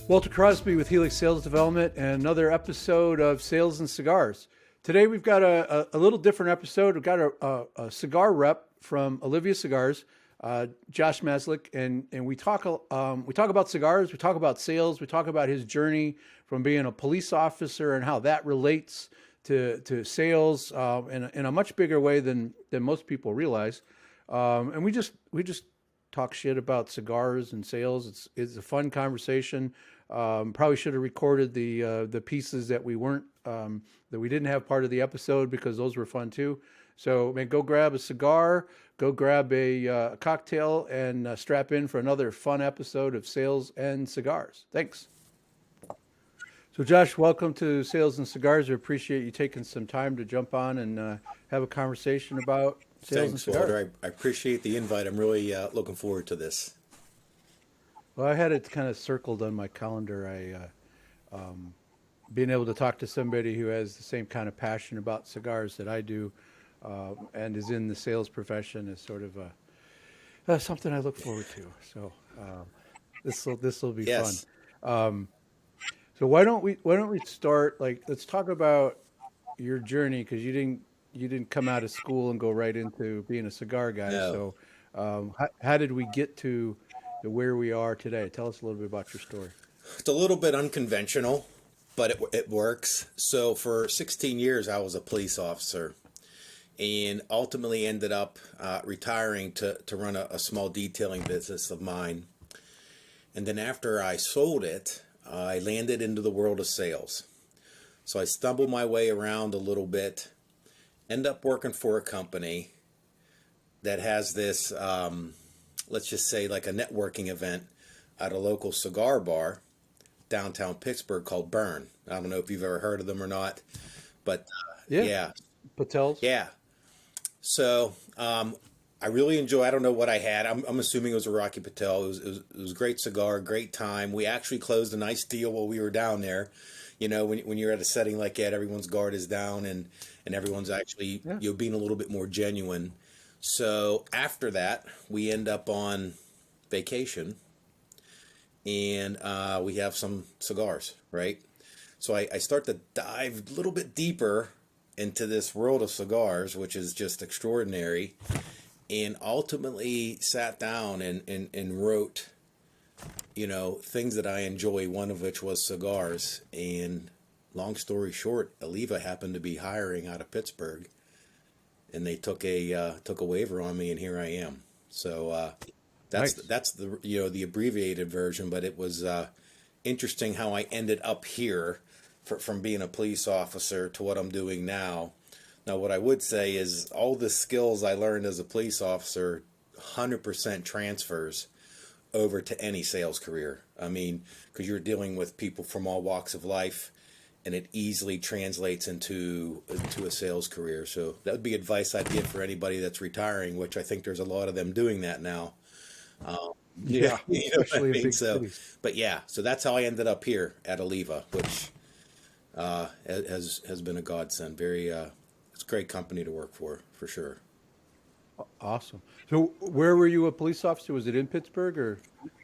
Walter Crosby with Helix Sales Development and another episode of Sales and Cigars. Today we've got a little different episode. We've got a cigar rep from Oliva Cigars, Josh Malczak, and we talk about cigars, we talk about sales, we talk about his journey from being a police officer and how that relates to sales in a much bigger way than most people realize. And we just talk shit about cigars and sales. It's a fun conversation. Probably should have recorded the pieces that we didn't have part of the episode because those were fun too. So man, go grab a cigar, go grab a cocktail, and strap in for another fun episode of Sales and Cigars. Thanks. So Josh, welcome to Sales and Cigars. I appreciate you taking some time to jump on and have a conversation about sales and cigars. Walter. I appreciate the invite. I'm really looking forward to this. Well, I had it kind of circled on my calendar. Being able to talk to somebody who has the same kind of passion about cigars that I do, and is in the sales profession is sort of something I look forward to. So this will be Yes. fun. So why don't we start, let's talk about your journey, because you didn't come out of school and go right into being a cigar guy. No. So how did we get to where we are today? Tell us a little bit about your story. It's a little bit unconventional, but it works. So for 16 years, I was a police officer and ultimately ended up retiring to run a small detailing business of mine. And then after I sold it, I landed into the world of sales. So I stumbled my way around a little bit, end up working for a company that has this, let's just say like a networking event at a local cigar bar downtown Pittsburgh called Burn. I don't know if you've ever heard of them or not, but yeah. Patel's. Yeah. So I really enjoy. I don't know what I had. I'm assuming it was a Rocky Patel. It was a great cigar, great time. We actually closed a nice deal while we were down there. You know, when you're at a setting like that, everyone's guard is down and everyone's actually being a little bit more genuine. So after that, we end up on vacation, and we have some cigars, right? So I start to dive a little bit deeper into this world of cigars, which is just extraordinary, and ultimately sat down and wrote, things that I enjoy, one of which was cigars. And long story short, Oliva happened to be hiring out of Pittsburgh, and they took a waiver on me, and here I am. So that's Nice. that's the abbreviated version, but it was interesting how I ended up here from being a police officer to what I'm doing now. Now, what I would say is all the skills I learned as a police officer 100% transfers over to any sales career. I mean, because you're dealing with people from all walks of life, and it easily translates into a sales career. So that would be advice I'd give for anybody that's retiring, which I think there's a lot of them doing that now. Yeah, You know what I especially in mean? big So, cities. but yeah, so that's how I ended up here at Oliva, which has been a godsend. It's a great company to work for sure. Awesome. So where were you a police officer? Was it in Pittsburgh or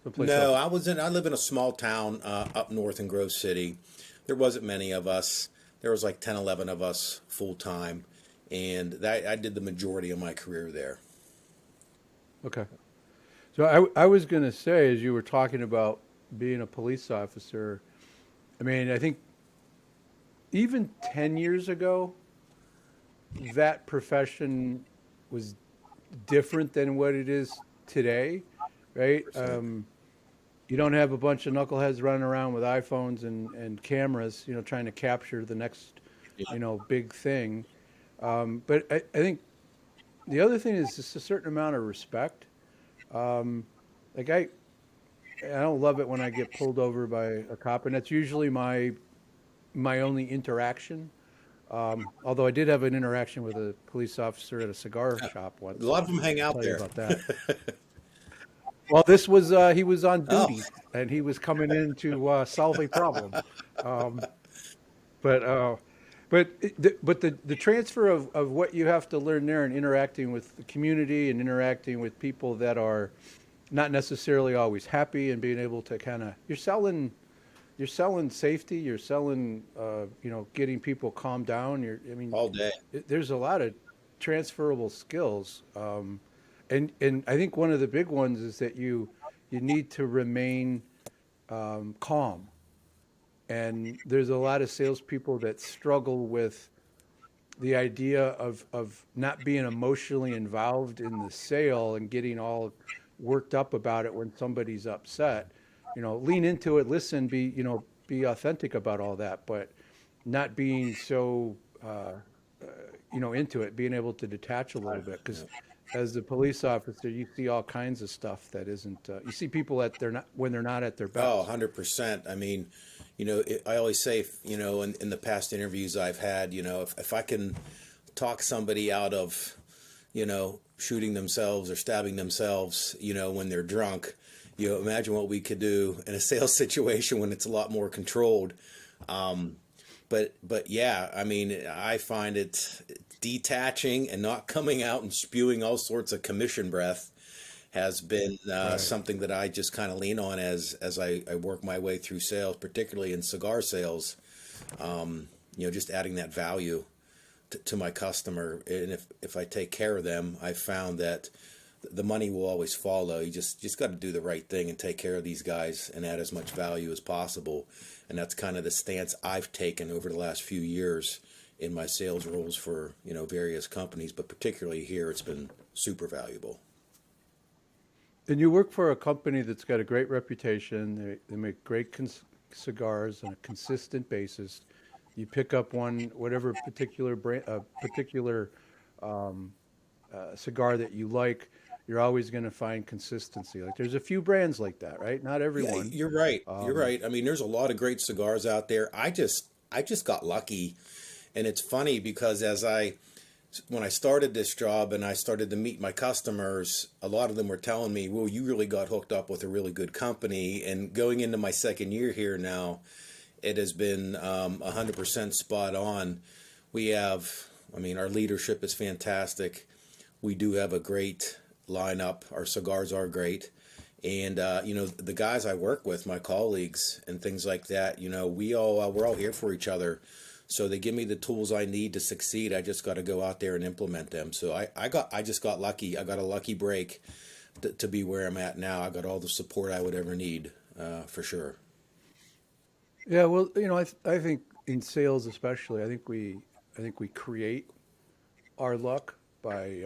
someplace No, else? I live in a small town up north in Grove City. There wasn't many of us. There was like 10, 11 of us full time, and I did the majority of my career there. Okay. So I was going to say, as you were talking about being a police officer, I mean, I think even 10 years ago, that profession was different than what it is today, right? 100%. You don't have a bunch of knuckleheads running around with iPhones and cameras, trying to capture the next, Yeah. big thing. But I think the other thing is just a certain amount of respect. Um, like I don't love it when I get pulled over by a cop, and that's usually my only interaction. Although I did have an interaction with a police officer at a cigar shop A once. lot of them hang I'll out tell you there. about that. Well, this was he was on Oh, duty and he was coming in to solve a problem. Um, but the transfer of what you have to learn there and interacting with the community and interacting with people that are not necessarily always happy and being able to kind of you're selling you're selling safety, you're selling, getting people calmed down. all day. There's a lot of transferable skills. And I think one of the big ones is that you need to remain calm. And there's a lot of salespeople that struggle with the idea of not being emotionally involved in the sale and getting all worked up about it when somebody's upset. Lean into it, listen, be authentic about all that, but not being so, into it, being able to detach a little bit. Because as a police officer, you see all kinds of stuff that isn't, you see people when they're not at their Oh, best. 100%. I mean, I always say, in the past interviews I've had, if I can talk somebody out of, shooting themselves or stabbing themselves, when they're drunk, imagine what we could do in a sales situation when it's a lot more controlled. But yeah, I mean, I find it detaching and not coming out and spewing all sorts of commission breath has been Right. something that I just kind of lean on as I work my way through sales, particularly in cigar sales. Just adding that value to my customer, and if I take care of them, I found that the money will always follow. You just got to do the right thing and take care of these guys and add as much value as possible. And that's kind of the stance I've taken over the last few years in my sales roles for various companies, but particularly here, it's been super valuable. And you work for a company that's got a great reputation. They make great cigars on a consistent basis. You pick up whatever particular brand, particular cigar that you like, you're always going to find consistency. Like there's a few brands like that, right? Not Yeah, everyone. you're right. You're Um, right. I mean, there's a lot of great cigars out there. I just got lucky, and it's funny because when I started this job and I started to meet my customers, a lot of them were telling me, "Well, you really got hooked up with a really good company." And going into my second year here now, it has been 100% spot on. We have, I mean, our leadership is fantastic. We do have a great lineup. Our cigars are great. And the guys I work with, my colleagues and things like that, we're all here for each other. So they give me the tools I need to succeed. I just got to go out there and implement them. So I just got lucky. I got a lucky break to be where I'm at now. I got all the support I would ever need, for sure. yeah, well, I think in sales especially, I think we create our luck by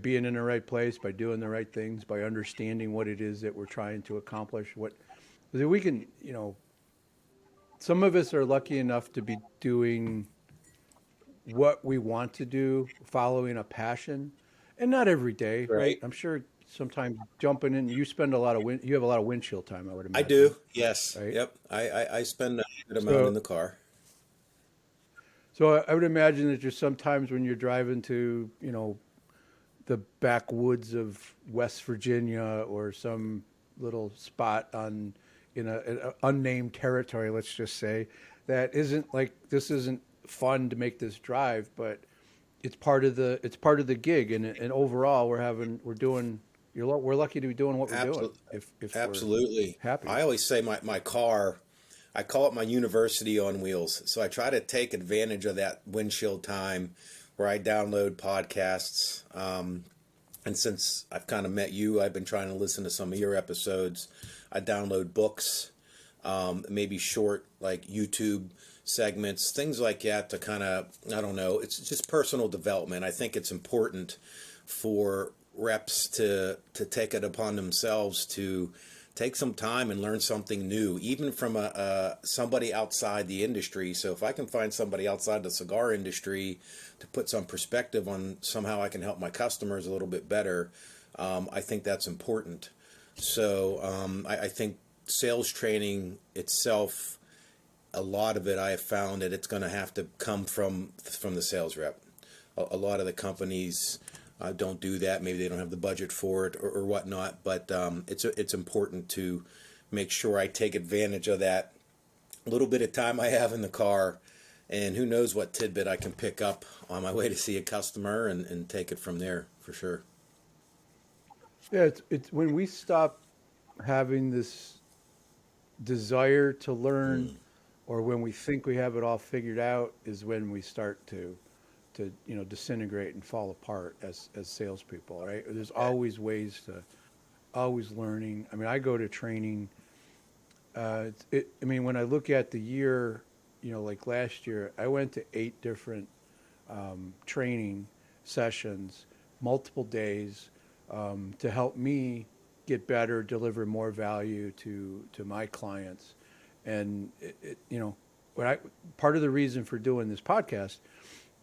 being in the right place, by doing the right things, by understanding what it is that we're trying to accomplish. What we can, some of us are lucky enough to be doing what we want to do, following a passion, and not every day, right? Right. I'm sure sometimes jumping in, you have a lot of windshield time, I would I imagine, do. Yes. right? Yep. I spend a good amount in So, the car. so I would imagine that there's sometimes when you're driving to, the backwoods of West Virginia or some little spot in a unnamed territory, let's just say, that isn't like this isn't fun to make this drive, but it's part of the gig, and overall we're doing we're lucky to be doing what we're doing Absolutely. if we're Absolutely. happy. I always say my car, I call it my university on wheels. So I try to take advantage of that windshield time where I download podcasts. And since I've kind of met you, I've been trying to listen to some of your episodes. I download books, maybe short like YouTube segments, things like that to kind of, I don't know, it's just personal development. I think it's important for reps to take it upon themselves to take some time and learn something new, even from somebody outside the industry. So if I can find somebody outside the cigar industry to put some perspective on somehow I can help my customers a little bit better, I think that's important. So I think sales training itself, a lot of it I have found that it's going to have to come from the sales rep. A lot of the companies don't do that. Maybe they don't have the budget for it or whatnot. But it's important to make sure I take advantage of that little bit of time I have in the car. And who knows what tidbit I can pick up on my way to see a customer and take it from there for sure. Yeah, it's when we stop having desire to learn, or when we think we have it all figured out, is when we start to disintegrate and fall apart as salespeople, right? There's always ways to always learning. I mean, I go to training. I mean, when I look at the year, like last year, I went to 8 different training sessions, multiple days, to help me get better, deliver more value to my clients. And what I part of the reason for doing this podcast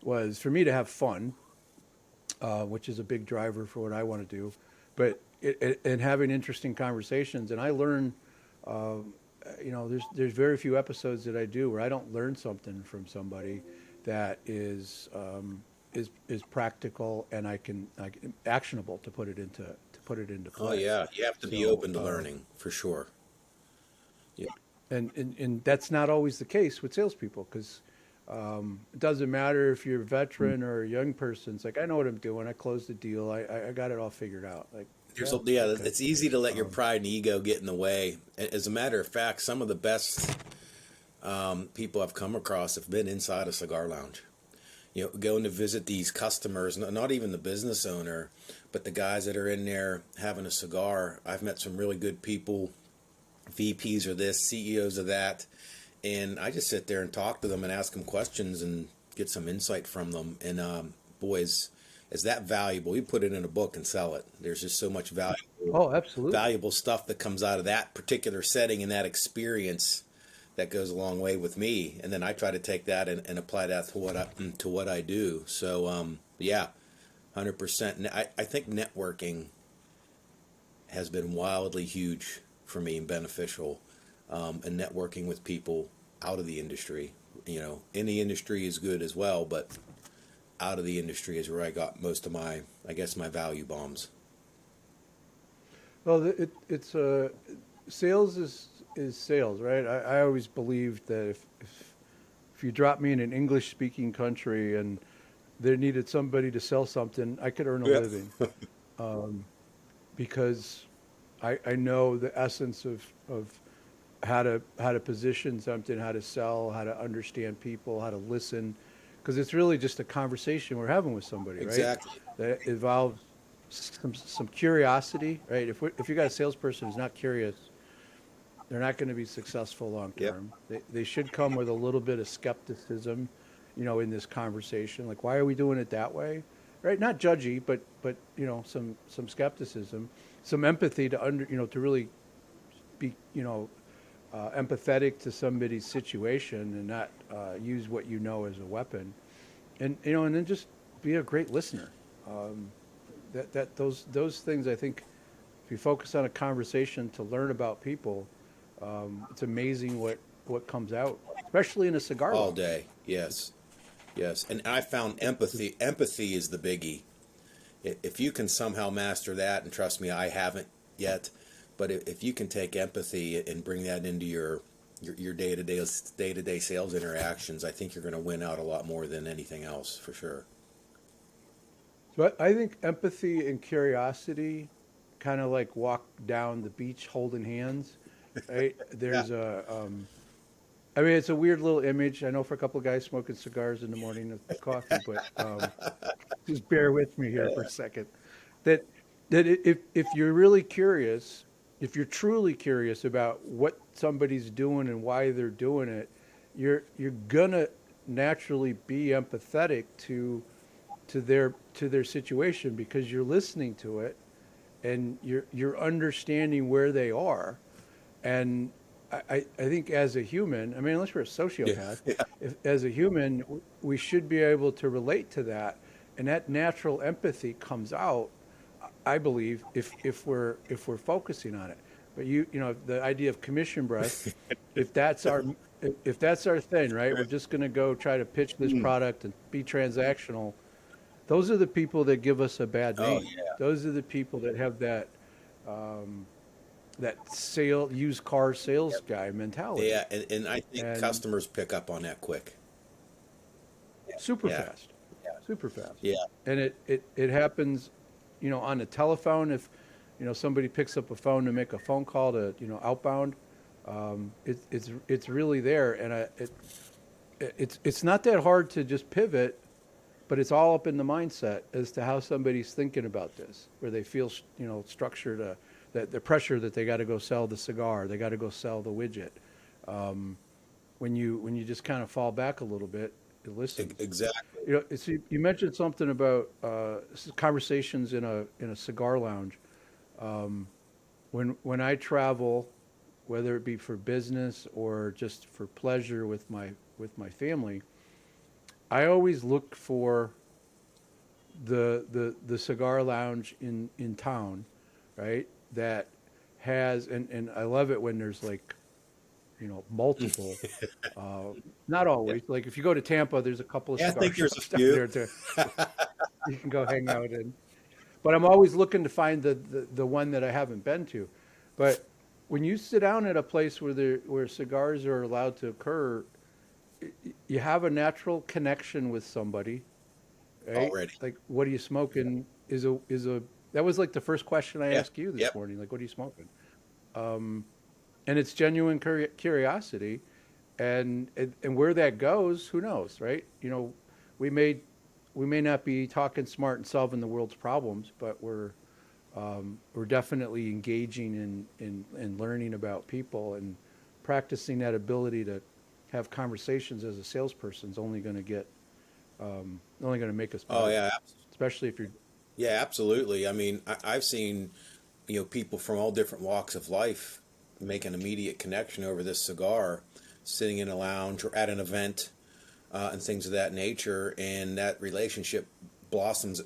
was for me to have fun, which is a big driver for what I want to do, but and having interesting conversations. And I learn, there's very few episodes that I do where I don't learn something from somebody that is practical and I can actionable to put it into Oh play. yeah, you have to be So open to learning for sure. Yeah. and that's not always the case with salespeople because it doesn't matter if you're a veteran or a young person. It's like I know what I'm doing. I closed the deal. I got it all figured out. Like There's yeah, a, yeah, okay. it's easy to let your pride and ego get in the way. As a matter of fact, some of the best people I've come across have been inside a cigar lounge. Going to visit these customers, not even the business owner, but the guys that are in there having a cigar. I've met some really good people, VPs of this, CEOs of that, and I just sit there and talk to them and ask them questions and get some insight from them. And boys, is that valuable? You put it in a book and sell it. There's just so much Oh, absolutely. valuable stuff that comes out of that particular setting and that experience that goes a long way with me. And then I try to take that and apply that to what I do. So yeah, 100%. I think networking has been wildly huge for me and beneficial, and networking with people out of the industry. In the industry is good as well, but out of the industry is where I got most of my, I guess, my value bombs. Well, it's sales is sales, right? I always believed that if you drop me in an English speaking country and they needed somebody to sell something, I could earn a Yeah. living because I know the essence of how to position something, how to sell, how to understand people, how to listen, because it's really just a conversation we're having with somebody, right? Exactly. That involves some curiosity, right? If you got a salesperson who's not curious, they're not going to be successful long Yep. term. They should come with a little bit of skepticism, in this conversation. Like, why are we doing it that way? Right? Not judgy, but some skepticism, some empathy to really be empathetic to somebody's situation and not use what you know as a weapon, and then just be a great listener. Um, those things, I think, if you focus on a conversation to learn about people, it's amazing what comes out, especially in a cigar All lounge. day. Yes. Yes. And I found empathy. Empathy is the biggie. If you can somehow master that, and trust me, I haven't yet, but if you can take empathy and bring that into your day-to-day sales interactions, I think you're going to win out a lot more than anything else for sure. So I think empathy and curiosity kind of like walk down the beach holding hands, right? Yeah. There's I mean, it's a weird little image. I know for a couple of guys smoking cigars in the morning with coffee, but just bear with me here for a second. That if you're really curious, if you're truly curious about what somebody's doing and why they're doing it, you're gonna naturally be empathetic to their situation because you're listening to it and you're understanding where they are. And I think as a human, I mean, unless we're a Yeah. sociopath, Yeah. as a human, we should be able to relate to that, and that natural empathy comes out, I believe, if we're focusing on it. But the idea of commission breath, if that's our if that's our thing, right? We're just going to go try to pitch this Mm. product and be transactional. Those are the people that give us a bad Oh name. yeah. Those are the people that have um, that used car sales Yep. guy mentality, Yeah. And I think and customers pick up on that quick. super Yeah. fast, super fast. Yeah. And it happens, on the telephone. If somebody picks up a phone to make a phone call to outbound, It's really there, and it's not that hard to just pivot, but it's all up in the mindset as to how somebody's thinking about this, where they feel structured, that the pressure that they got to go sell the cigar, they got to go sell the widget. When you just kind of fall back a little bit, you listen. Exactly. You mentioned something about conversations in a cigar lounge. When I travel, whether it be for business or just for pleasure with my family, I always look for the cigar lounge in town, right? That has and I love it when there's like multiple. Uh, Not Yeah. always. Like if you go to Tampa, there's a couple of Yeah, I cigar think there's a shops down few. there to you can go hang out in. But I'm always looking to find the one that I haven't been to. But when you sit down at a place where cigars are allowed to occur, you have a natural connection with somebody, right? Already. Like, what are you smoking? Is a that was like the first question I Yeah. asked you this Yep. morning. Like, what are you smoking? And it's genuine curiosity, and where that goes, who knows, right? We may we may not be talking smart and solving the world's problems, but we're definitely engaging in learning about people and practicing that ability to have conversations as a salesperson is only going to make us Oh better, yeah. especially if you're Yeah, absolutely. I mean, I've seen, people from all different walks of life make an immediate connection over this cigar, sitting in a lounge or at an event, and things of that nature, and that relationship blossoms,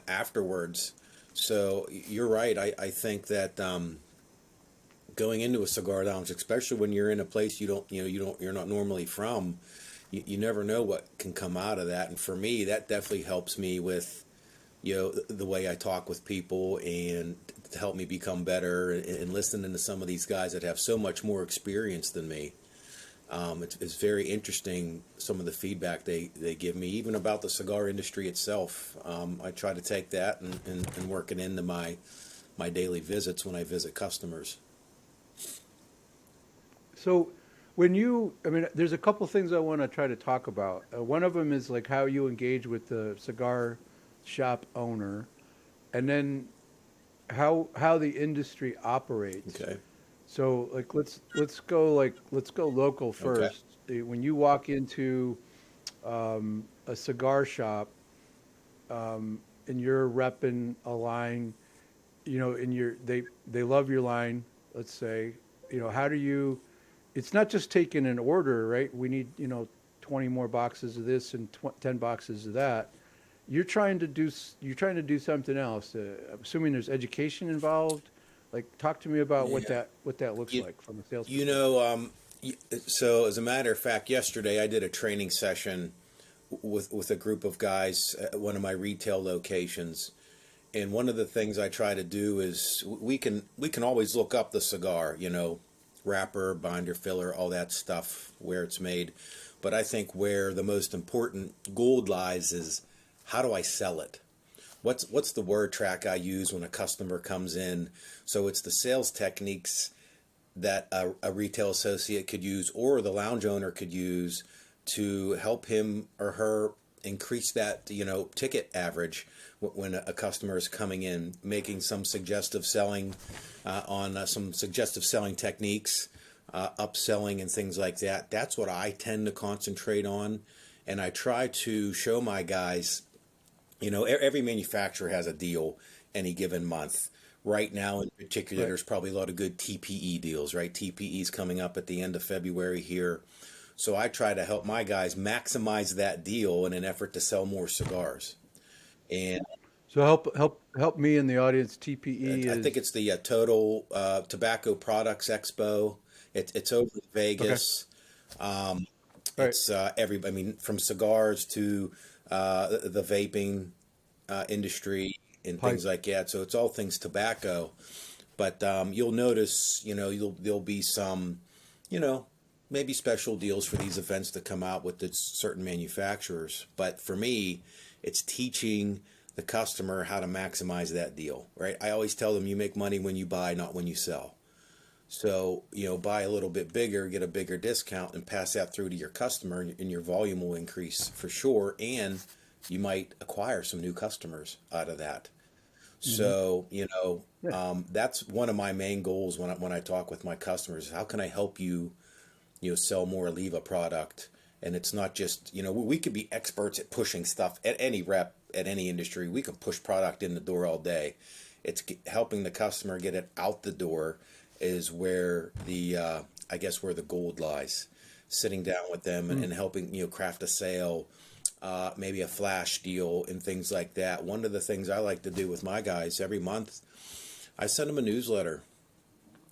afterwards. So you're right. I think that going into a cigar lounge, especially when you're in a place you're not normally from, you never know what can come out of that. And for me, that definitely helps me with the way I talk with people and to help me become better and listening to some of these guys that have so much more experience than me. It's very interesting some of the feedback they give me, even about the cigar industry itself. I try to take that and work it into my daily visits when I visit customers. so I mean, there's a couple things I want to try to talk about. One of them is like how you engage with the cigar shop owner, and then how the industry operates. Okay. So like let's go local Okay. first. When you walk into a cigar shop, and you're repping a line, and they love your line, let's say, how do you? It's not just taking an order, right? We need 20 more boxes of this and 10 boxes of that. You're trying to do something else. I'm assuming there's education involved. Like, talk to me about what Yeah. that looks You, like from a sales you perspective. know, so as a matter of fact, yesterday I did a training session with a group of guys at one of my retail locations. And one of the things I try to do is we can always look up the cigar, wrapper, binder, filler, all that stuff, where it's made. But I think where the most important gold lies is how do I sell it? What's the word track I use when a customer comes in? So it's the sales techniques that a retail associate could use or the lounge owner could use to help him or her increase that ticket average when a customer is coming in, making some suggestive selling on some suggestive selling techniques, upselling and things like that. That's what I tend to concentrate on, and I try to show my guys. Every manufacturer has a deal any given month. Right now, in particular, Right. there's probably a lot of good TPE deals, right? TPE is coming up at the end of February here. So I try to help my guys maximize that deal in an effort to sell more cigars. And So help me in the audience. TPE I think is it's the Total Tobacco Products Expo. It's over in okay. Vegas. Um, All right. it's I mean, from cigars to the vaping industry and Pipe. things like that. So it's all things tobacco. But you'll notice, there'll be some, you know, maybe special deals for these events that come out with the certain manufacturers. But for me, it's teaching the customer how to maximize that deal, right? I always tell them you make money when you buy, not when you sell. So, buy a little bit bigger, get a bigger discount, and pass that through to your customer, and your volume will increase for sure. And you might acquire some new customers out of that. Hmm. So, Yeah. that's one of my main goals when I talk with my customers. How can I help you, sell more Oliva product? And it's not just, we could be experts at pushing stuff at any rep, at any industry. We can push product in the door all day. It's helping the customer get it out the door is where I guess where the gold lies. Sitting down with them and, Mm. and helping, craft a sale, maybe a flash deal and things like that. One of the things I like to do with my guys every month, I send them a newsletter.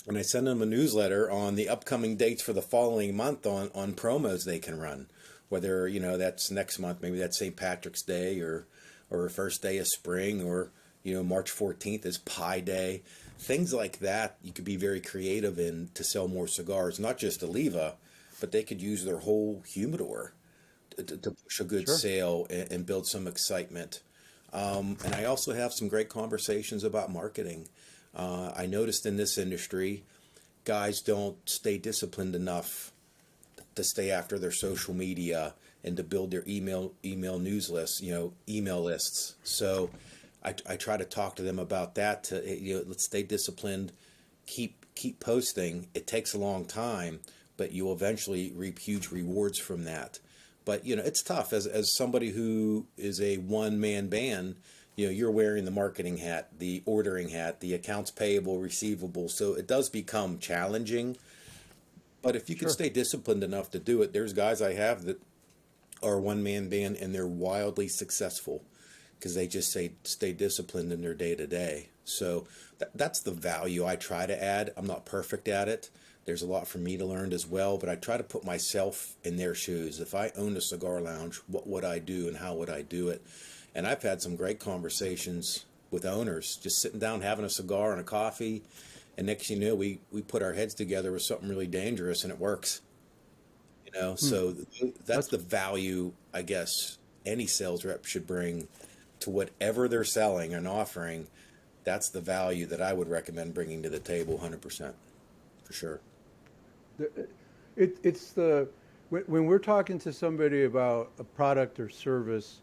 And I send them a newsletter on the upcoming dates for the following month on promos they can run. Whether, that's next month, maybe that's St. Patrick's Day or first day of spring, or, March 14th is Pi Day. Things like that you could be very creative in to sell more cigars, not just Oliva, but they could use their whole humidor to push a good Sure. sale and build some excitement. And I also have some great conversations about marketing. I noticed in this industry, guys don't stay disciplined enough to stay after their social media and to build their email news lists, email lists. So I try to talk to them about that. Let's stay disciplined, keep posting. It takes a long time, but you'll eventually reap huge rewards from that. But it's tough as somebody who is a one man band. You're wearing the marketing hat, the ordering hat, the accounts payable, receivable. So it does become challenging. But if you can Sure. stay disciplined enough to do it, there's guys I have that are one man band and they're wildly successful because they just stay disciplined in their day to day. So that's the value I try to add. I'm not perfect at it. There's a lot for me to learn as well, but I try to put myself in their shoes. If I owned a cigar lounge, what would I do and how would I do it? And I've had some great conversations with owners, just sitting down, having a cigar and a coffee, and next thing you know, we put our heads together with something really dangerous, and it works. Hmm. So that's That's the value I guess any sales rep should bring to whatever they're selling and offering. That's the value that I would recommend bringing to the table, 100% for sure. it's the when we're talking to somebody about a product or service,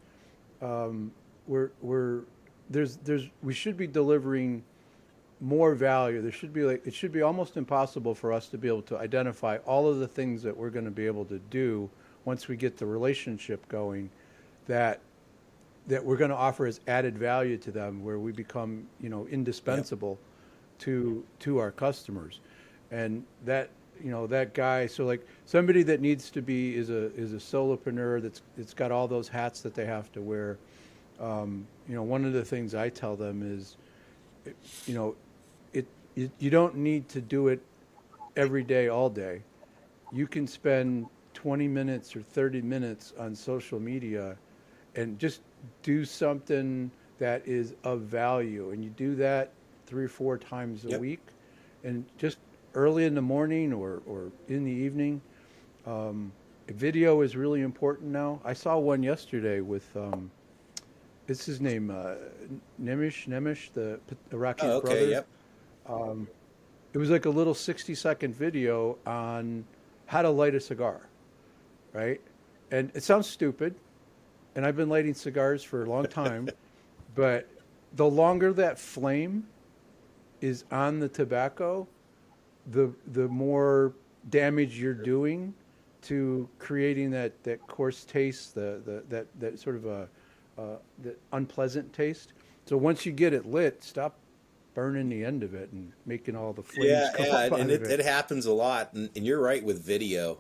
we're there's we should be delivering more value. There should be like it should be almost impossible for us to be able to identify all of the things that we're going to be able to do once we get the relationship going that we're going to offer as added value to them where we become, Yep. indispensable to our customers. And that, that guy, so like somebody that needs to be is a solopreneur that's got all those hats that they have to wear. One of the things I tell them is, you know, you don't need to do it every day, all day. You can spend 20 minutes or 30 minutes on social media and just do something that is of value. And you do that 3 or 4 times a Yep. week, and just early in the morning or in the evening. Video is really important now. I saw one yesterday with, it's his name, Nemish, the Oh, Iraqi okay. brother. Yep. It was like a little 60-second video on how to light a cigar, right? And it sounds stupid, and I've been lighting cigars for a long time, but the longer that flame is on the tobacco, the more damage you're doing to creating that coarse taste, that sort of the unpleasant taste. So once you get it lit, stop burning the end of it and making all the flames Yeah, come yeah, up and out of it it. happens a lot, and you're right with video.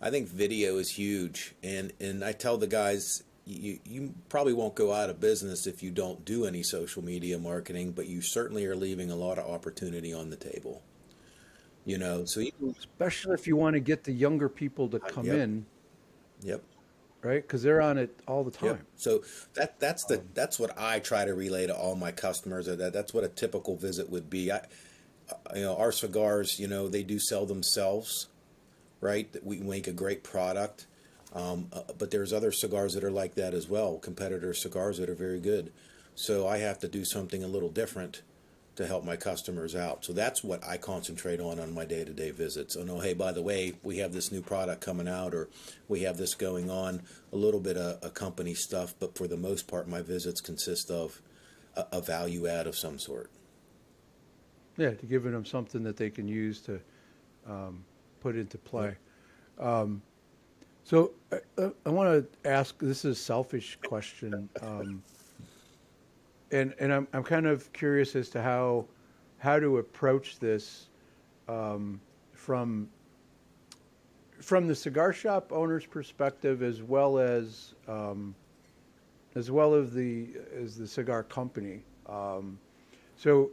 I think video is huge, and I tell the guys you probably won't go out of business if you don't do any social media marketing, but you certainly are leaving a lot of opportunity on the table. So Especially if you want to get the younger people to come yep, in, yep. right? Because they're on it all the Yep. time. So that's Um, that's what I try to relay to all my customers. That's what a typical visit would be. Our cigars, they do sell themselves, right? That we make a great product. But there's other cigars that are like that as well. Competitor cigars that are very good. So I have to do something a little different to help my customers out. So that's what I concentrate on my day-to-day visits. Oh no, hey, by the way, we have this new product coming out, or we have this going on. A little bit of company stuff, but for the most part, my visits consist of a value add of some sort. Yeah, to giving them something that they can use to put into play. So I want to ask. This is a selfish question, and I'm kind of curious as to how to approach this from from the cigar shop owner's perspective, as well as the cigar company. So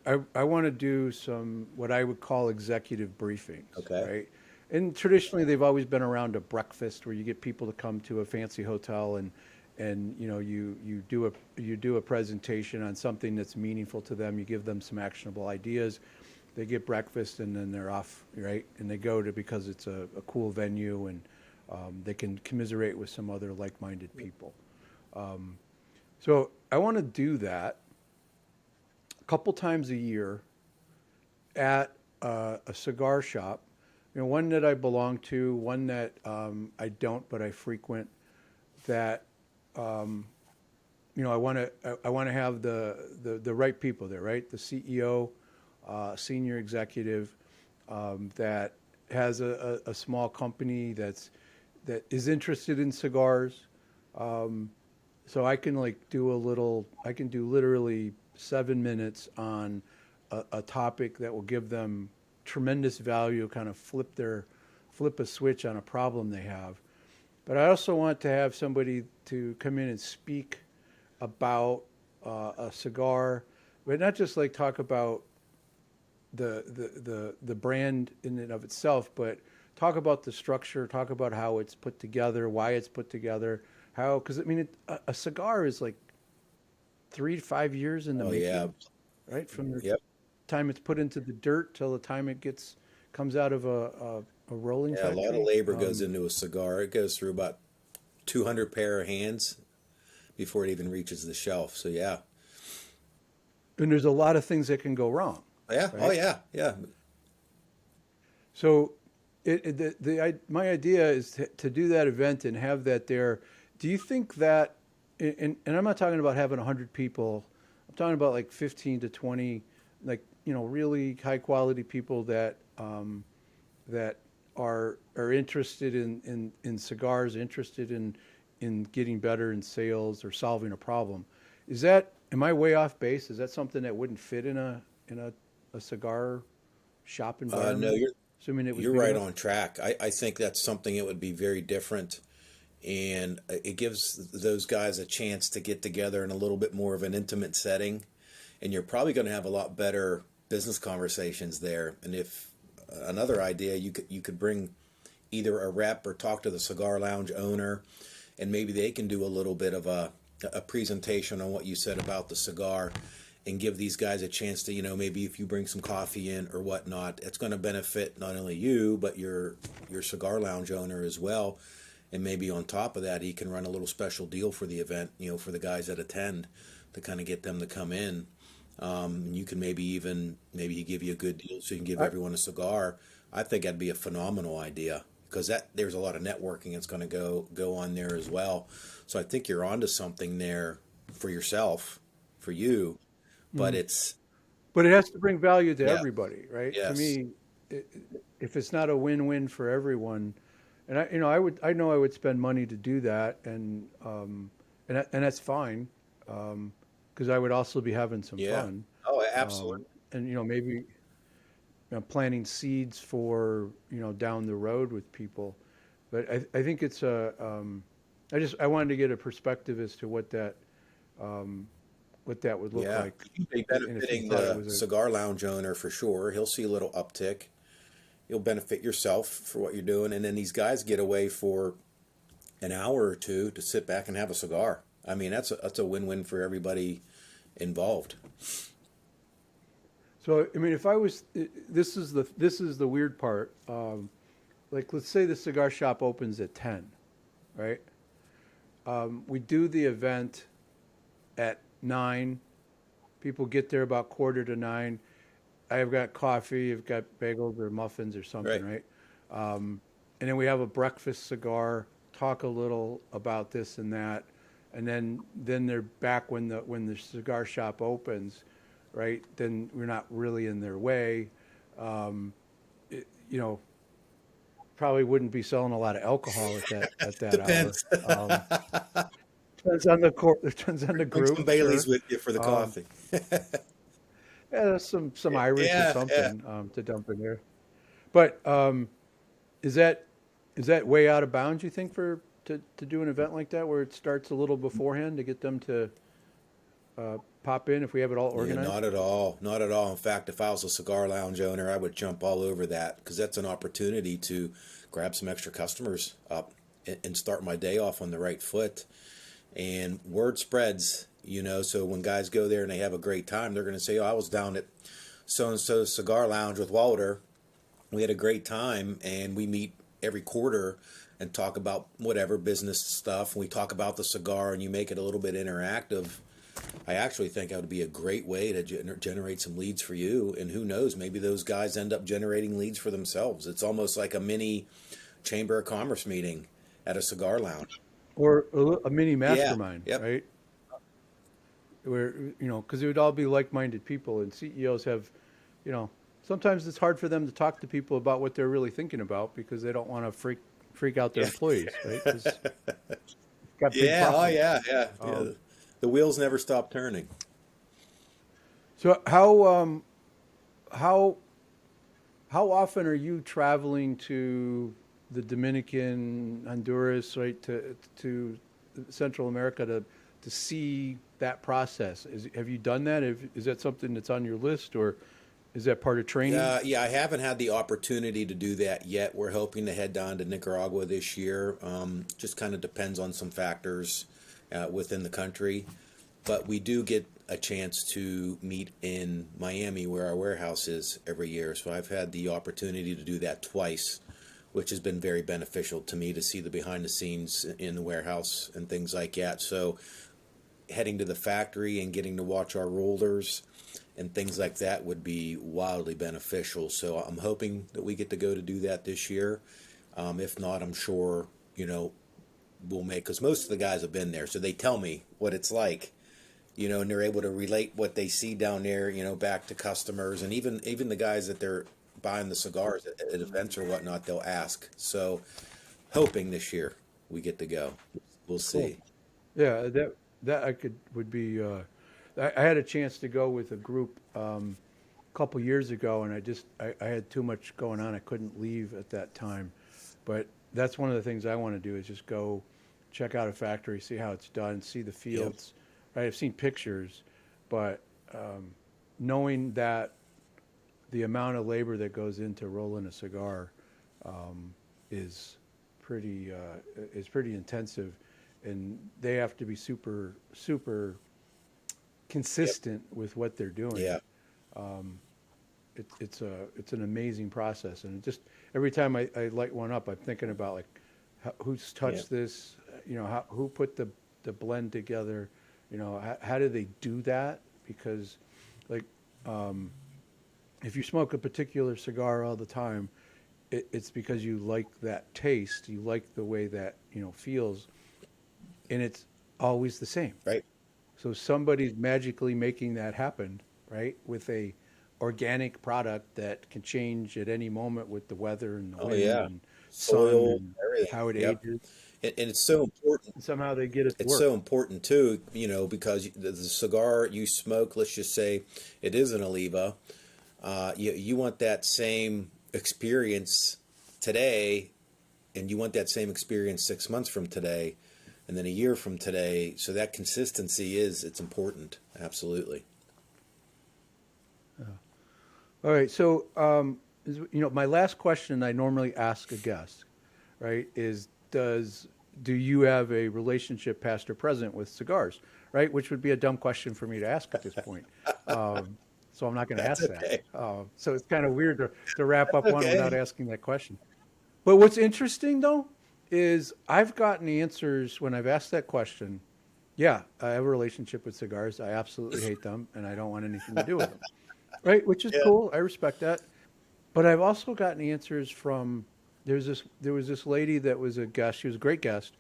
I want to do some what I would call executive briefings, Okay. right? And traditionally, they've always been around a breakfast where you get people to come to a fancy hotel and you know you do a presentation on something that's meaningful to them. You give them some actionable ideas. They get breakfast and then they're off, right? And they go to because it's a cool venue and they can commiserate with some other like-minded people. So I want to do that a couple times a year at a cigar shop. You know, one that I belong to, one that I don't, but I frequent. That you know, I want to have the right people there, right? The CEO, senior executive that has a small company that is interested in cigars. So I can I can do literally 7 minutes on a topic that will give them tremendous value, kind of flip a switch on a problem they have. But I also want to have somebody to come in and speak about a cigar, but not just like talk about the brand in and of itself, but talk about the structure, talk about how it's put together, why it's put together, how because I mean a cigar is like 3 to 5 years in the Oh yeah. making, right? From the Yep. time it's put into the dirt till the time it comes out of a rolling Yeah, a lot of factory. labor goes into a cigar. It goes through about 200 pair of hands before it even reaches the shelf. So yeah. And there's a lot of things that can go wrong, Yeah. Oh right? yeah. Yeah. So, my idea is to do that event and have that there. Do you think that, and I'm not talking about having 100 people, I'm talking about like 15 to 20, like, you know, really high quality people that are interested in cigars, interested in getting better in sales or solving a problem. Am I way off base? Is that something that wouldn't fit in a cigar shop No, environment, assuming it was you're big right enough? on track. I think that's something that would be very different, and it gives those guys a chance to get together in a little bit more of an intimate setting, and you're probably going to have a lot better business conversations there. And if another idea, you could bring either a rep or talk to the cigar lounge owner, and maybe they can do a little bit of a presentation on what you said about the cigar, and give these guys a chance to, maybe if you bring some coffee in or whatnot, it's going to benefit not only you but your cigar lounge owner as well. And maybe on top of that, he can run a little special deal for the event, for the guys that attend, to kind of get them to come in. And you can maybe he give you a good deal so you can give I, everyone a cigar. I think that'd be a phenomenal idea because that there's a lot of networking that's going to go on there as well. So I think you're onto something there for yourself, for you, but mm. it's But it has to bring value to yeah, everybody, right? To yes, me, I if it's not a win-win for everyone, and I know I would spend money to do that, and that's fine, because I would also be having some yeah, fun, oh, um, absolutely, and maybe planting seeds for down the road with people. But I think it's I wanted to get a perspective as to um, what that would look yeah. like, You'd be and if you benefiting thought it the was a cigar lounge owner for sure. He'll see a little uptick. You'll benefit yourself for what you're doing, and then these guys get away for an hour or two to sit back and have a cigar. I mean, that's a win-win for everybody involved. So I mean, if I was, this is the weird part. Like, let's say the cigar shop opens at 10, right? We do the event at 9, People get there about 8:45. I've got coffee, I've got bagels or muffins or something, Right. right? And then we have a breakfast cigar, talk a little about this and that, and then they're back when the cigar shop opens, right? Then we're not really in their way. Um, you know, probably wouldn't be selling a lot of alcohol at that hour. Depends. Depends on the depends on the Bring some group, Baileys sure. with you for the Um, coffee. yeah, some Irish or Yeah, yeah. something to dump in there. But is that is that way out of bounds? You think to do an event like that where it starts a little beforehand to get them to pop in if we have it all Yeah, organized? not at all. Not at all. In fact, if I was a cigar lounge owner, I would jump all over that because that's an opportunity to grab some extra customers up and start my day off on the right foot. And word spreads, so when guys go there and they have a great time, they're going to say, "Oh, I was down at so and so cigar lounge with Walter. We had a great time, and we meet every quarter and talk about whatever business stuff. We talk about the cigar, and you make it a little bit interactive. I actually think that would be a great way to generate some leads for you. And who knows, maybe those guys end up generating leads for themselves. It's almost like a mini Chamber of Commerce meeting at a cigar lounge. Or a mini Yeah, mastermind, yep. right? Where because it would all be like-minded people, and CEOs have, you know, sometimes it's hard for them to talk to people about what they're really thinking about because they don't want to freak out their Yeah. employees, right? Because got big Yeah, oh profits. yeah, yeah. Yeah. Um, The wheels never stop turning. so how how often are you traveling to the Dominican, Honduras, right, to Central America to see that process? Have you done that? Is that something that's on your list, or is that part of training? Yeah, I haven't had the opportunity to do that yet. We're hoping to head down to Nicaragua this year. Just kind of depends on some factors within the country. But we do get a chance to meet in Miami, where our warehouse is every year. So I've had the opportunity to do that twice, which has been very beneficial to me to see the behind the scenes in the warehouse and things like that. So heading to the factory and getting to watch our rollers and things like that would be wildly beneficial. So I'm hoping that we get to go to do that this year. If not, I'm sure, we'll make, because most of the guys have been there. So they tell me what it's like, and they're able to relate what they see down there, back to customers. And even the guys that they're buying the cigars at events or whatnot, they'll ask. So hoping this year we get to go. We'll Cool. see. Yeah, that I could would be. I had a chance to go with a group a couple years ago, and I had too much going on. I couldn't leave at that time, but that's one of the things I want to do is just go check out a factory, see how it's done, see the Yep. fields. Right, I've seen pictures, but knowing that the amount of labor that goes into rolling a cigar is pretty intensive, and they have to be super Yep. consistent with what they're doing. Yeah. It's an amazing process, and it just every time I light one up, I'm thinking about like who's Yeah. touched this, who put the blend together, how do they do that? Because like if you smoke a particular cigar all the time, it's because you like that taste, you like the way that feels, and it's always the same. Right. So somebody's magically making that happen, right? With a organic product that can change at any moment with the weather and the Oh wind yeah. and sun Soil, and everything. how it Yep. ages. And it's so important. And somehow they get it to It's work. so important too, because the cigar you smoke, let's just say it is an Oliva, you want that same experience today, and you want that same experience 6 months from today, and then a year from today. So that consistency it's important. Absolutely. All right. So, my last question I normally ask a guest, right, is do you have a relationship past or present with cigars, right? Which would be a dumb question for me to ask at this point. Um, so I'm not going to That's ask that. okay. So it's kind of weird to wrap That's up one without okay. asking that question. But what's interesting though is I've gotten answers when I've asked that question Yeah, I have a relationship with cigars. I absolutely hate them, and I don't want anything to do with them. Right, which is Yeah. cool. I respect that. But I've also gotten answers from there was this lady that was a guest. She was a great guest,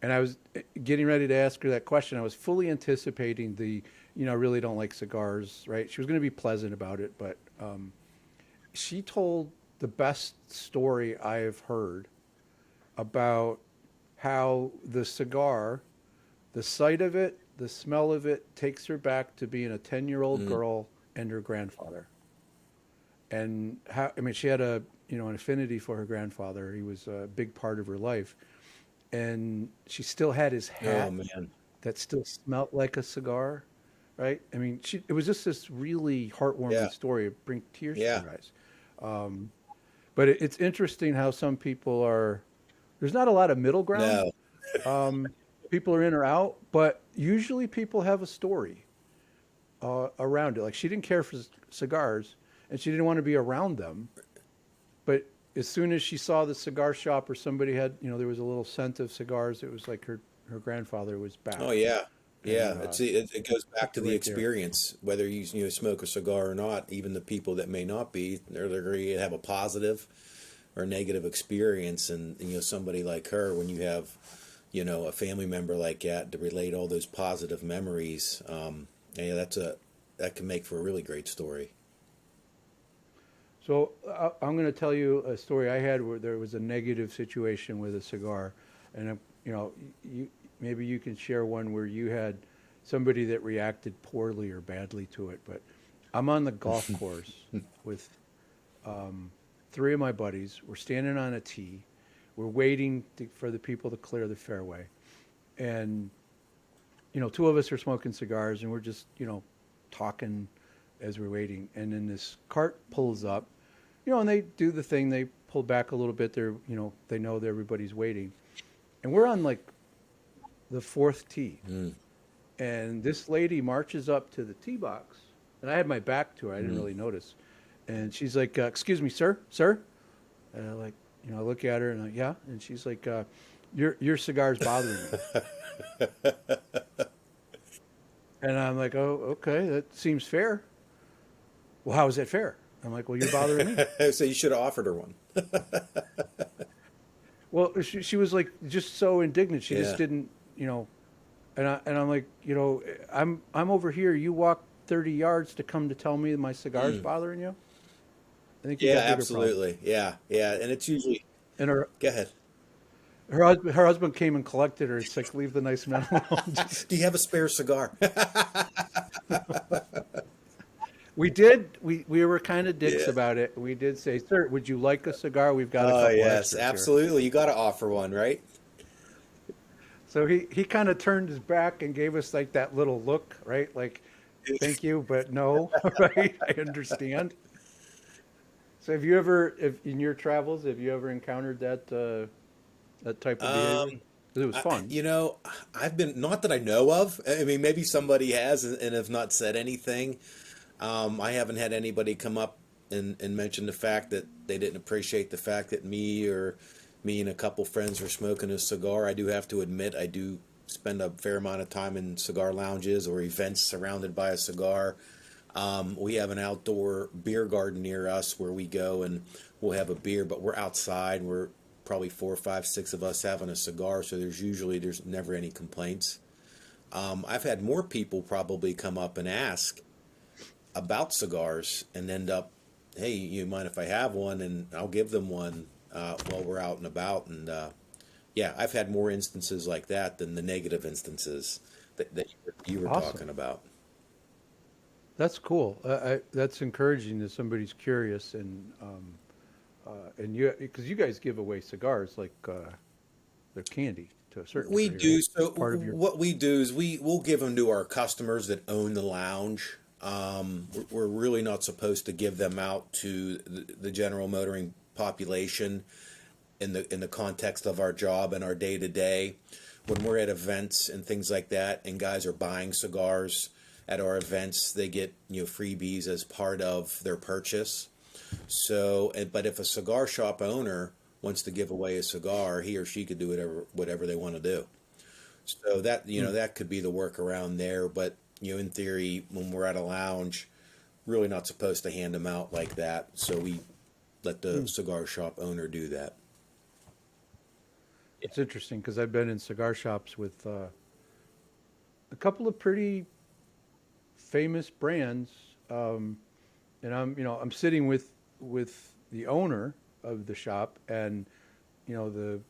and I was getting ready to ask her that question. I was fully anticipating I really don't like cigars. Right, she was going to be pleasant about it, but she told the best story I have heard about how the cigar, the sight of it, the smell of it takes her back to being a 10-year-old Mm. girl and her grandfather. And how, I mean, she had an affinity for her grandfather. He was a big part of her life. And she still had his Oh hat man. that still smelled like a cigar, right? I mean, it was just this really Yeah. heartwarming story. It brings tears to Yeah. your eyes. But it's interesting how some people are, there's not a lot of middle ground. No. Um, People are in or out, but usually people have a story around it. Like she didn't care for cigars, and she didn't want to be around them. But as soon as she saw the cigar shop or somebody had, there was a little scent of cigars. It was like her grandfather was Oh back, yeah. and Yeah. It goes back kept to it the right there. experience, whether you smoke a cigar or not. Even the people that may not be, they're going to have a positive or negative experience, and somebody like her, when you have a family member like that to relate all those positive memories, yeah, that can make for a really great story. So I'm going to tell you a story I had where there was a negative situation with a cigar, and you maybe you can share one where you had somebody that reacted poorly or badly to it. But I'm on the golf course with three of my buddies. We're standing on a tee. We're waiting for the people to clear the fairway, and two of us are smoking cigars, and we're just talking as we're waiting. And then this cart pulls up, and they do the thing. They pull back a little bit. They know that everybody's waiting, and we're on like the fourth tee, Mm, and this lady marches up to the tee box, and I had my back to her. I didn't mm. really notice, and she's like, "Excuse me, sir, sir." And I I look at her and yeah, and she's like, "Your cigar's bothering me." And I'm like, "Oh, okay, that seems fair." Well, how is that fair? I'm like, "Well, you're bothering me." So you should have offered her one. Well, she was like just so indignant. She just Yeah. didn't, I'm like, I'm over here. You walk 30 yards to come to tell me my cigar's Mm. bothering you. I think you Yeah, got bigger problems. absolutely. Yeah, yeah, and it's usually. And Go ahead. her husband came and collected her. It's like, leave the nice men alone. Just Do you have a spare cigar? we did. We were kind of dicks Yeah. about it. We did say, "Sir, would you like a cigar? We've got a Oh couple yes, extras here." absolutely. You got to offer one, right? So he kind of turned his back and gave us like that little look, right? Like, thank you, but no, right? I understand. So if in your travels, have you ever encountered that type of behavior? Um, 'Cause it was I, fun. you know, I've been not that I know of. I mean, maybe somebody has and have not said anything. I haven't had anybody come up and mention the fact that they didn't appreciate the fact that me and a couple friends were smoking a cigar. I do have to admit, I do spend a fair amount of time in cigar lounges or events surrounded by a cigar. We have an outdoor beer garden near us where we go and we'll have a beer, but we're outside. We're probably four, five, six of us having a cigar, so there's never any complaints. I've had more people probably come up and ask about cigars and end up, hey, you mind if I have one? And I'll give them one while we're out and about. And yeah, I've had more instances like that than the negative instances that you were Awesome. talking about. That's cool. That's encouraging that somebody's curious and you because you guys give away cigars like they're candy to a certain We degree, do. right? So Part of your what we do is we'll give them to our customers that own the lounge. We're really not supposed to give them out to the general motoring population in the context of our job and our day to day. When we're at events and things like that, and guys are buying cigars at our events, they get freebies as part of their purchase. So, but if a cigar shop owner wants to give away a cigar, he or she could do whatever they want to do. So that, that could be the workaround there. But, in theory, when we're at a lounge, really not supposed to hand them out like that. So we let the cigar shop owner do that. It's interesting because I've been in cigar shops with a couple of pretty famous brands, and I'm sitting with the owner of the shop, and the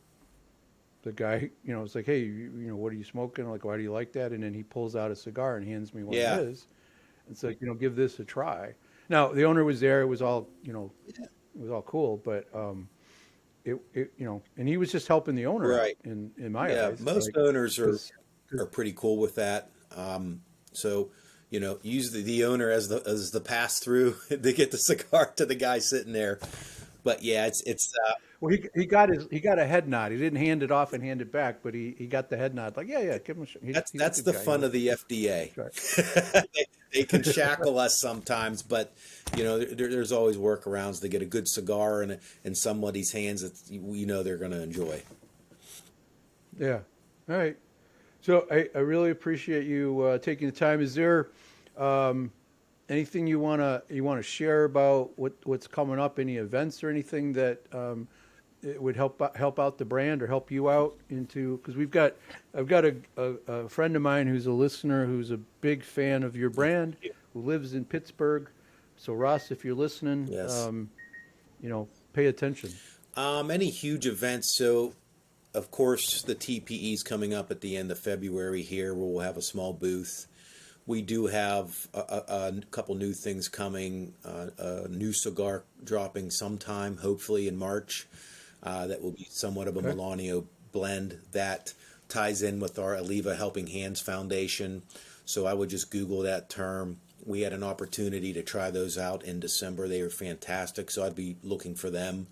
guy, it's like, hey, what are you smoking? I'm like, why do you like that? And then he pulls out a cigar and hands me one of Yeah. his. It's like, give this a try. Now the owner was there. It was all, it was all cool, but and he was just helping the owner out Right. in my Yeah. eyes, Most like, owners are, 'cause- are pretty cool with that. So, use the owner as the pass through to get the cigar to the guy sitting there. But yeah, it's well, he got a head nod. He didn't hand it off and hand it back, but he got the head nod, like, yeah, give him a shot. He's a that's good the guy. fun of the FDA. Try They can shackle us sometimes, but there's always workarounds to get a good cigar in somebody's hands that they're going to enjoy. Yeah. All right. So I really appreciate you taking the time. Is there anything you wanna share about what's coming up? Any events or anything that it would help out the brand or help you out into? Because I've got a friend of mine who's a listener who's a big fan of your brand, who lives in Pittsburgh. So Ross, if you're listening, Yes. pay attention. Any huge events? So, of course, the TPE is coming up at the end of February here, where we'll have a small booth. We do have a couple new things coming, a new cigar dropping sometime, hopefully in March. That will be somewhat of a Okay. Melanio blend that ties in with our Oliva Helping Hands Foundation. So I would just Google that term. We had an opportunity to try those out in December. They were fantastic, so I'd be looking for them.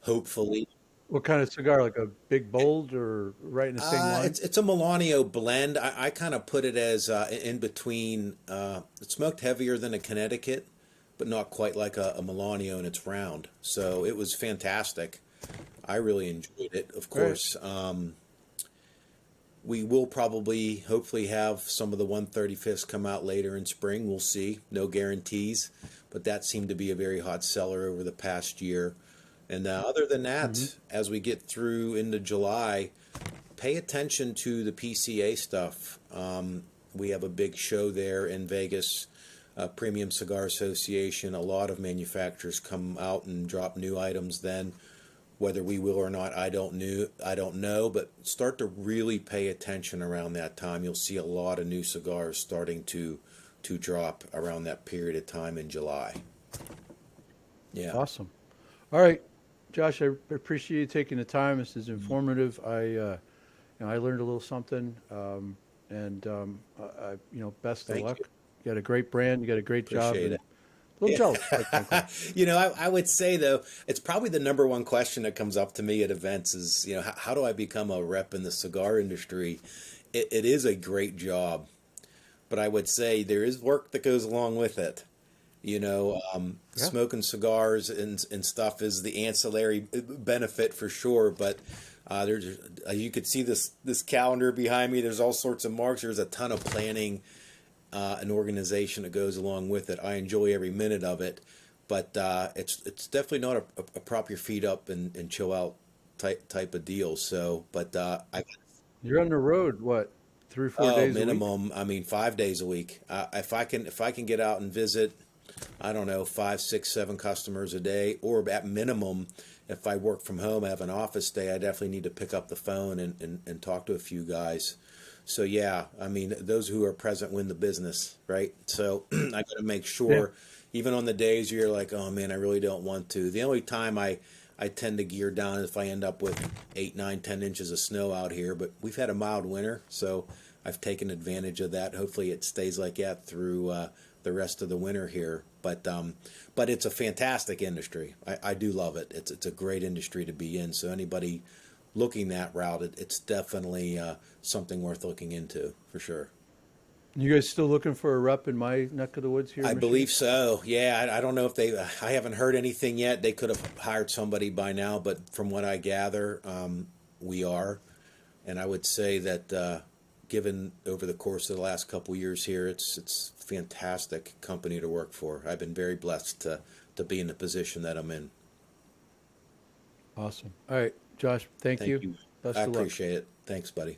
Hopefully, What kind of cigar? Like a big bold or right in the same line? it's a Melanio blend. I kind of put it as in between. It's smoked heavier than a Connecticut, but not quite like a Melanio, and it's round. So it was fantastic. I really enjoyed it. Of All right. course, we will probably, hopefully, have some of the 135ths come out later in spring. We'll see. No guarantees, but that seemed to be a very hot seller over the past year. And other than Mm-hmm. that, as we get through into July, pay attention to the PCA stuff. We have a big show there in Vegas, Premium Cigar Association. A lot of manufacturers come out and drop new items then. Whether we will or not, I don't know, but start to really pay attention around that time. You'll see a lot of new cigars starting to drop around that period of time in July. Yeah. Awesome. All right, Josh, I appreciate you taking the time. This is Mm-hmm. informative. I learned a little something, and best of Thank luck. you. You got a great brand. You got a great job, Appreciate and it. a little jealous, quite frankly. I would say though, it's probably the number one question that comes up to me at events is, how do I become a rep in the cigar industry? It is a great job, but I would say there is work that goes along with it. Yeah. Smoking cigars and stuff is the ancillary benefit for sure, but there's you could see this calendar behind me. There's all sorts of marks. There's a ton of planning an organization that goes along with it. I enjoy every minute of it, but it's definitely not a prop your feet up and chill out type of deal. So, but You're on the road, what, 3 or 4 days a week? minimum. I mean, 5 days a week. If I can get out and visit, I don't know, 5, 6, 7 customers a day, or at minimum, if I work from home, I have an office day, I definitely need to pick up the phone and talk to a few guys. So yeah, I mean, those who are present win the business, right? So I got to make Yeah. sure, even on the days you're like, oh man, I really don't want to. The only time I tend to gear down is if I end up with 8, 9, 10 inches of snow out here. But we've had a mild winter, so I've taken advantage of that. Hopefully, it stays like that through the rest of the winter here. But it's a fantastic industry. I do love it. It's a great industry to be in. So anybody looking that route, it's definitely something worth looking into for sure. You guys still looking for a rep in my neck of the woods here in I Michigan? believe so. Yeah, I don't know if I haven't heard anything yet. They could have hired somebody by now, but from what I gather, we are. And I would say that given over the course of the last couple years here, it's fantastic company to work for. I've been very blessed to be in the position that I'm in. Awesome. All right, Josh, thank Thank you. you. I Best of luck. appreciate it. Thanks, buddy.